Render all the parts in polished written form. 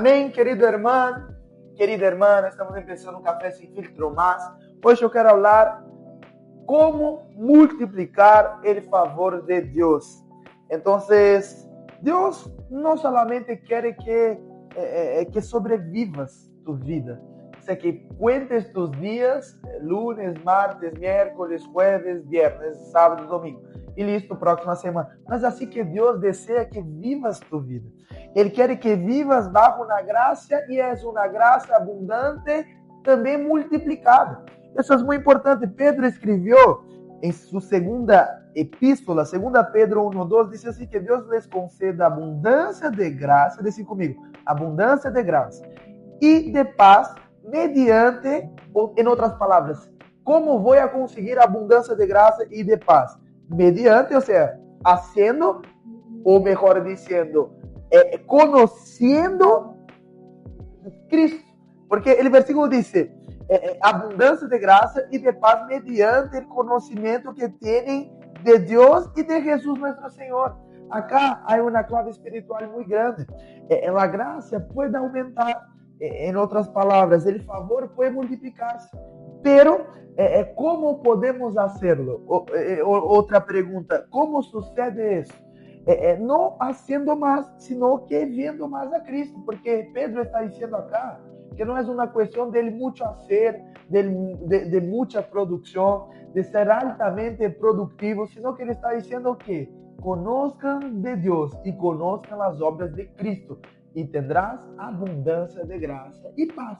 Amém, querido irmão, querida irmã, estamos começando um Café Sem Filtro mais. Hoje eu quero falar como multiplicar o favor de Deus. Então, Deus não solamente quer que sobrevivas tu vida, o sea, que cuentes tus dias, lunes, martes, miércoles, jueves, viernes, sábado, domingo, e listo, próxima semana. Mas assim que Deus deseja que vivas tu vida. Ele quer que vivas bajo uma graça, e é uma graça abundante, também multiplicada. Isso é muito importante. Pedro escreveu em sua segunda epístola, 2 Pedro 1:2, diz assim, que Deus les conceda abundância de graça, diz comigo, abundância de graça, e de paz, mediante, em outras palavras, como vou a conseguir abundância de graça e de paz? Mediante, ou seja, haciendo, ou melhor dizendo, conhecendo Cristo. Porque o versículo diz, abundância de graça e de paz mediante o conhecimento que têm de Deus e de Jesus nosso Senhor. Acá há uma clave espiritual muito grande. A graça pode aumentar. Em outras palavras, o favor pode multiplicar-se. Pero, como podemos fazê-lo? Outra pergunta, como sucede isso? Não fazendo mais, sino que vendo mais a Cristo. Porque Pedro está dizendo acá que não é uma questão de muito fazer, de muita produção, de ser altamente produtivo, sino que ele está dizendo que conozcan de Deus e conozcan as obras de Cristo, e tendrás abundância de graça e paz.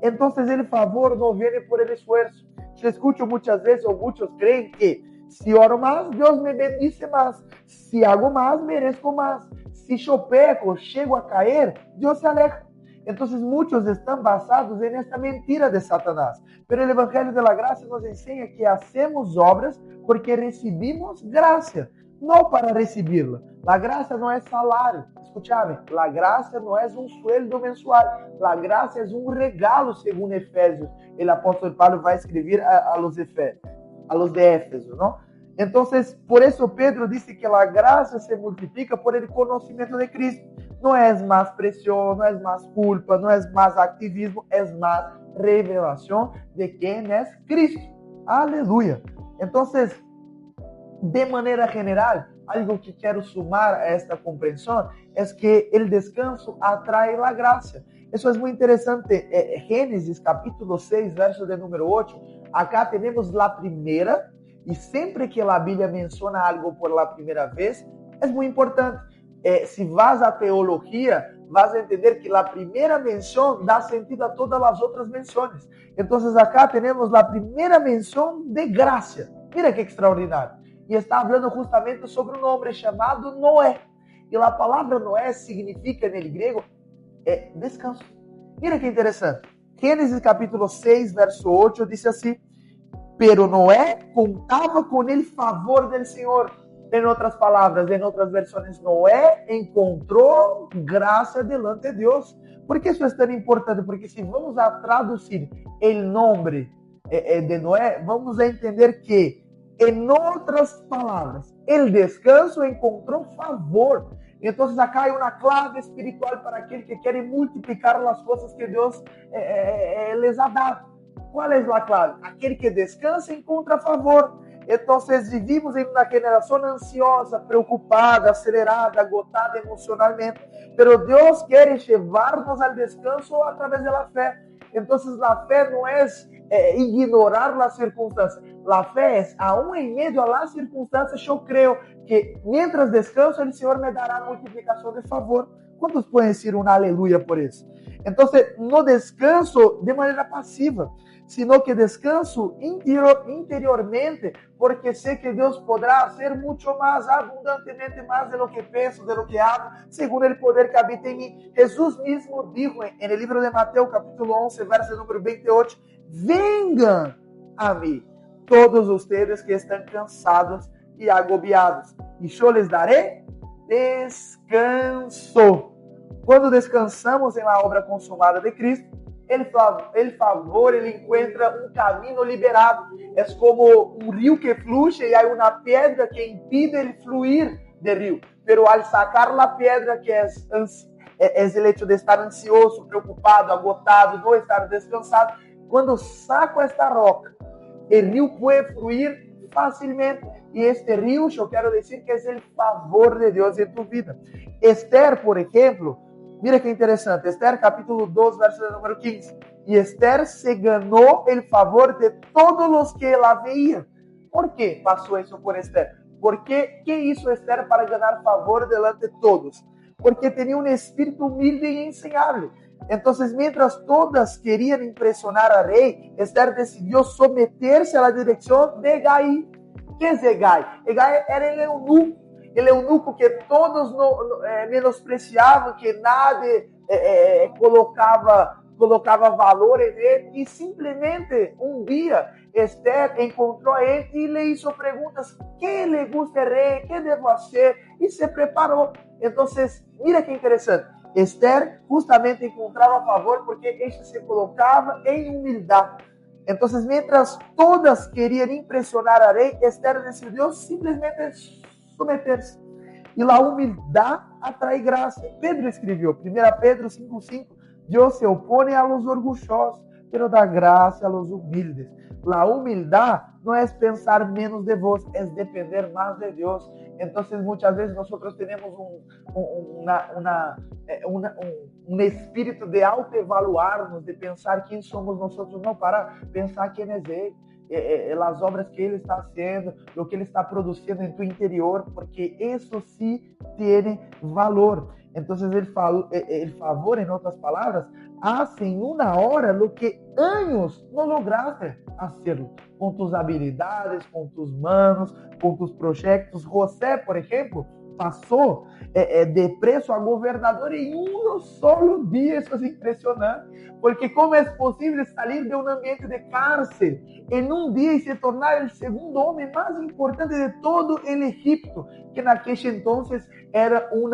Então, o favor não vem por el esforço. Eu escuto muitas vezes, ou muitos creem que se oro mais, Deus me bendice mais. Se hago mais, mereço mais. Se eu peco, chego a cair, Deus se aleja. Então, muitos estão basados nessa mentira de Satanás. Mas o Evangelho da Graça nos ensina que hacemos obras porque recebimos graça, não para recebê-la. A graça não é salário. Escúchame, a graça não é um sueldo mensual. A graça é um regalo, segundo Efésios. O apóstolo Paulo vai escrever a los de Éfeso, não? Então, por isso Pedro disse que a graça se multiplica por el conhecimento de Cristo. Não é mais pressão, não é mais culpa, não é mais ativismo, é mais revelação de quem é Cristo. Aleluia. Então, de maneira general, algo que quero sumar a esta compreensão é que o descanso atrai a graça. Isso é muito interessante. Gênesis capítulo 6, verso de número 8. Acá temos a primeira, e sempre que a Bíblia menciona algo por la primeira vez, é muito importante. Se vas à teologia, vas a entender que a primeira menção dá sentido a todas as outras menções. Então, acá temos a primeira menção de graça. Mira que extraordinário. E está falando justamente sobre um homem chamado Noé. E a palavra Noé significa, no grego, descanso. Mira que interessante. Gênesis capítulo 6, verso 8, diz assim, pero Noé contava com o favor do Senhor. Em outras palavras, em outras versões, Noé encontrou graça delante de Deus. Por que isso é tão importante? Porque se vamos a traduzir o nome de Noé, vamos a entender que, em outras palavras, o descanso encontrou favor. Então, acá há uma clave espiritual para aquele que quer multiplicar as coisas que Deus les ha dado. Qual é a clave? Aquele que descansa encontra favor. Então, vivimos em uma geração ansiosa, preocupada, acelerada, agotada emocionalmente. Mas Deus quer levar-nos ao descanso através da fé. Então, a fé não é ignorar as circunstâncias. A fé é, aún em meio às circunstâncias, eu creio que, mientras descanso, o Senhor me dará multiplicação de favor. Quantos podem dizer um aleluia por isso? Então, no descanso de maneira passiva, sino que descanso interiormente, porque sei que Deus poderá fazer muito mais, abundantemente mais de lo que penso, de lo que hago, segundo o poder que habita em mim. Jesus mesmo dijo no livro de Mateus, capítulo 11, verso número 28, vengan a mim, todos ustedes que estão cansados e agobiados, e eu les daré descanso. Quando descansamos na obra consumada de Cristo, ele encontra um caminho liberado. É como um rio que flui e há uma pedra que impide ele fluir do rio. Pero al sacar a pedra que é es el hecho de estar ansioso, preocupado, agotado, no estar descansado. Cuando saco esta roca, el río puede fluir fácilmente. Y este río, yo quiero decir que es el favor de Dios en tu vida. Esther, por ejemplo, mira qué interesante. Esther capítulo 2, verso número 15. Y Esther se ganó el favor de todos los que la veían. ¿Por qué pasó eso por Esther? ¿Qué hizo Esther para ganar favor delante de todos? Porque tenía un espíritu humilde y enseñable. Entonces, mientras todas querían impresionar al rey, Esther decidió someterse a la dirección de Hegai. ¿Qué es Hegai? Hegai era el eunuco que todos menospreciavam, que nadie colocava valor en él, y simplemente un día Esther encontró a él y le hizo preguntas: ¿qué le gusta al rey? ¿Qué debo hacer? Y se preparó. Entonces, mira qué interesante. Esther justamente encontraba favor porque ella se colocaba en humildad. Entonces, mientras todas querían impresionar al rey, Esther decidió simplemente someterse. Y la humildad atrae gracia. Pedro escribió, 1 Pedro 5:5, Dios se opone a los orgullosos, pero da gracia a los humildes. La humildad no es pensar menos de vos, es depender más de Dios. Entonces, muchas veces nosotros tenemos un espíritu de autoevaluarnos, de pensar quién somos nosotros, no, para pensar quién es Él. Las obras que Él está haciendo, lo que Él está produciendo en tu interior, porque eso sí tiene valor. Entonces el favor, en otras palabras, hace en una hora lo que años no lograste hacerlo, con tus habilidades, con tus manos, con tus proyectos. José, por ejemplo, passou de preso a governador em um solo dia. Isso é impressionante, porque como é possível sair de um ambiente de cárcel em um dia e se tornar o segundo homem mais importante de todo o Egipto, que naquele entonces era o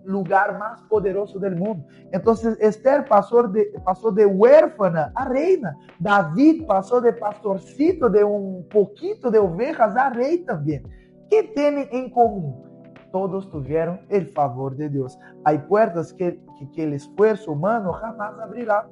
lugar mais poderoso do mundo. Então, Esther passou de huérfana a reina. David passou de pastorcito de um pouquito de ovejas a rei também. ¿Qué tienen en común? Todos tuvieron el favor de Dios. Hay puertas que el esfuerzo humano jamás abrirá,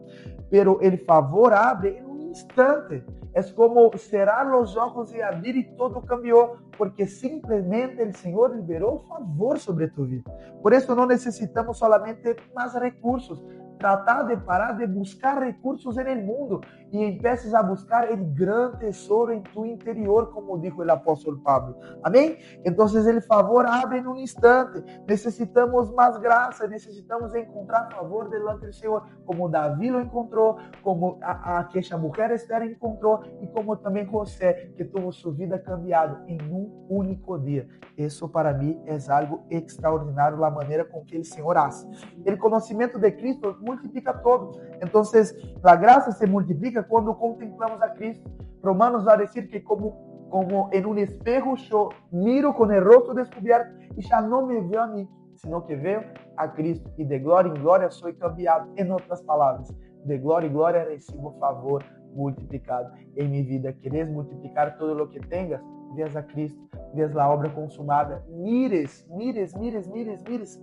pero el favor abre en un instante. Es como cerrar los ojos y abrir y todo cambió, porque simplemente el Señor liberó favor sobre tu vida. Por eso no necesitamos solamente más recursos. Tratar de parar de buscar recursos en el mundo y empieces a buscar el gran tesoro en tu interior, como dijo el apóstol Pablo. Amén. Entonces el favor abre en un instante. Necesitamos más gracia, necesitamos encontrar favor delante del Señor, como David lo encontró, como aquella mujer Esther encontró, y como también José, que tuvo su vida cambiada en un único día. Eso para mí es algo extraordinario, la manera con que el Señor hace. El conocimiento de Cristo multiplica todo. Entonces, la gracia se multiplica cuando contemplamos a Cristo. Romanos va a decir que como en un espejo yo miro con el rostro descubierto y ya no me veo a mí, sino que veo a Cristo. Y de gloria en gloria soy cambiado. En otras palabras, de gloria en gloria recibo favor multiplicado en mi vida. ¿Quieres multiplicar todo lo que tengas? Ves a Cristo, ves la obra consumada, mires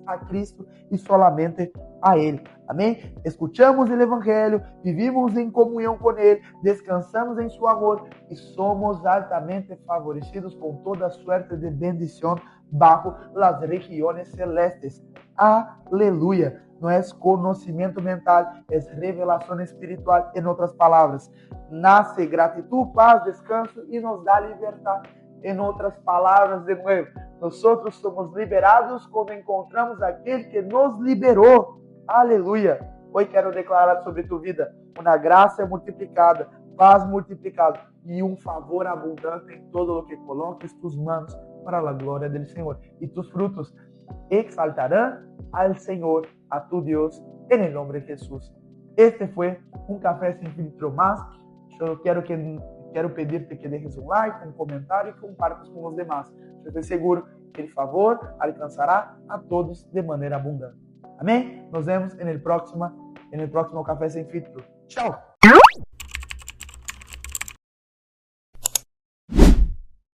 a Cristo y solamente a Él. Amén. Escuchamos el Evangelio, vivimos en comunión con Él, descansamos en su amor y somos altamente favorecidos con toda suerte de bendición bajo las regiones celestes. Aleluya. No es conocimiento mental, es revelación espiritual. En otras palabras, nace gratitud, paz, descanso y nos da libertad. En otras palabras, de nuevo, nosotros somos liberados cuando encontramos a aquel que nos liberó. Aleluya. Hoy quiero declarar sobre tu vida una gracia multiplicada, paz multiplicada y un favor abundante en todo lo que coloques tus manos para la gloria del Señor. Y tus frutos exaltarán al Señor, a tu Dios, en el nombre de Jesús. Este fue un café sin filtro más. Yo quiero pedirte que dejes un like, un comentario y compartas con los demás. Yo estoy seguro que el favor alcanzará a todos de manera abundante. Amén. Nos vemos en el próximo café sin filtro. Chao.